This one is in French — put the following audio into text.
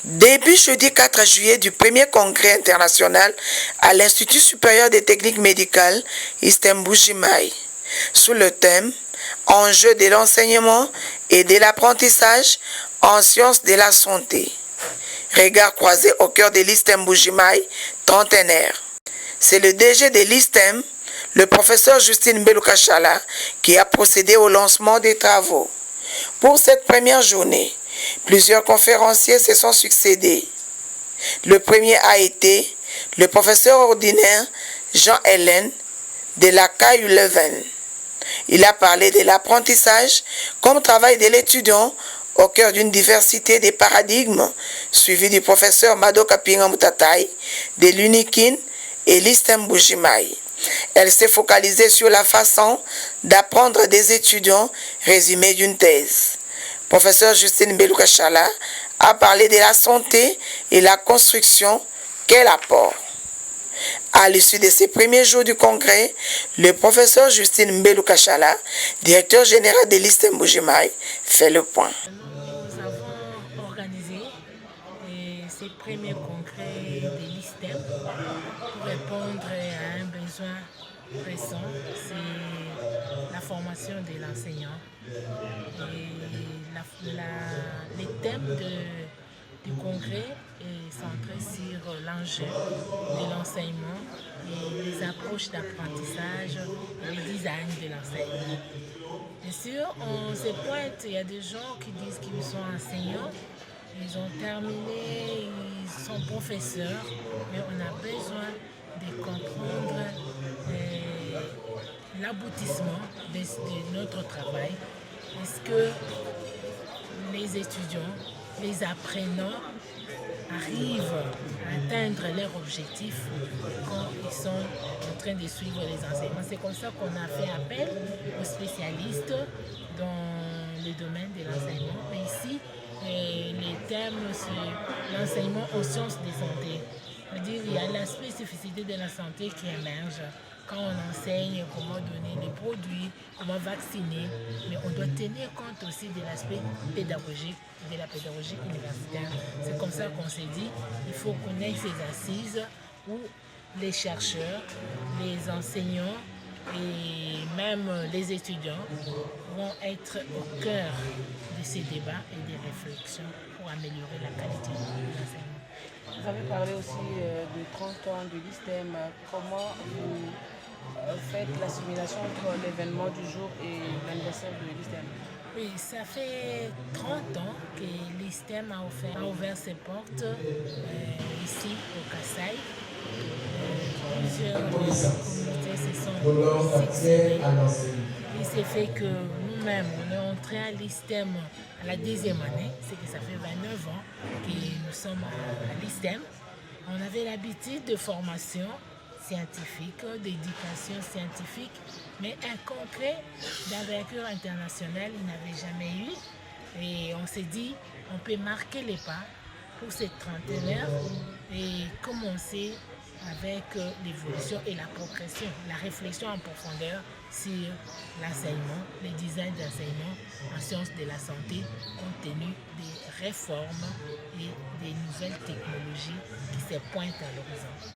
Début jeudi 4 juillet du premier congrès international à l'Institut supérieur des techniques médicales ISTEM Mbuji-Mayi, sous le thème « Enjeux de l'enseignement et de l'apprentissage en sciences de la santé ». Regard croisé au cœur de l'ISTEM Mbuji-Mayi, trentenaire. C'est le DG de l'ISTEM, le professeur Justine Mbelu-Kachala, qui a procédé au lancement des travaux. Pour cette première journée, plusieurs conférenciers se sont succédés. Le premier a été le professeur ordinaire Jean-Hélène de la CAI Leuven. Il a parlé de l'apprentissage comme travail de l'étudiant au cœur d'une diversité des paradigmes, suivi du professeur Madoka Pinga Mutatai de l'UNIKIN et l'ISTEM Mbuji-Mayi. Elle s'est focalisée sur la façon d'apprendre des étudiants, résumé d'une thèse. Professeur Justine Mbelu-Kachala a parlé de la santé et la construction qu'elle apporte. À l'issue de ces premiers jours du congrès, le professeur Justine Mbelu-Kachala, directeur général de l'ISTEM Mbuji-Mayi, fait le point. Nous avons organisé ces premiers congrès de l'ISTEM pour répondre à un besoin pressant, c'est la formation de l'enseignant. Les thèmes du congrès est centré sur l'enjeu de l'enseignement et les approches d'apprentissage et le design de l'enseignement. Bien sûr, on se pointe, il y a des gens qui disent qu'ils sont enseignants, ils ont terminé, ils sont professeurs, mais on a besoin de comprendre l'aboutissement de notre travail. Est-ce que les étudiants, les apprenants arrivent à atteindre leurs objectifs quand ils sont en train de suivre les enseignements? C'est comme ça qu'on a fait appel aux spécialistes dans le domaine de l'enseignement. Mais ici, les thèmes, c'est l'enseignement aux sciences de santé. C'est-à-dire qu'il y a la spécificité de la santé qui émerge quand on enseigne comment donner les produits, comment vacciner, mais on doit tenir compte aussi de l'aspect pédagogique, de la pédagogie universitaire. C'est comme ça qu'on s'est dit, il faut qu'on ait ces assises où les chercheurs, les enseignants et même les étudiants vont être au cœur de ces débats et des réflexions pour améliorer la qualité de l'enseignement. Vous avez parlé aussi de 30 ans de l'ISTEM. Comment vous faites l'assimilation entre l'événement du jour et l'anniversaire de l'ISTEM? Oui, ça fait 30 ans que l'ISTEM a ouvert ses portes ici au Kasaï. Plusieurs communautés se sont succédées. Il s'est fait que nous-mêmes, on est entré à l'ISTEM à la 10e année, c'est que ça fait 29 ans que nous sommes à l'ISTEM. On avait l'habitude de formation scientifique, d'éducation scientifique, mais un congrès d'envergure internationale, il n'avait jamais eu. Et on s'est dit, on peut marquer les pas pour cette trentenaire et commencer avec l'évolution et la progression, la réflexion en profondeur sur l'enseignement, le design d'enseignement en sciences de la santé, compte tenu des réformes et des nouvelles technologies qui se pointent à l'horizon.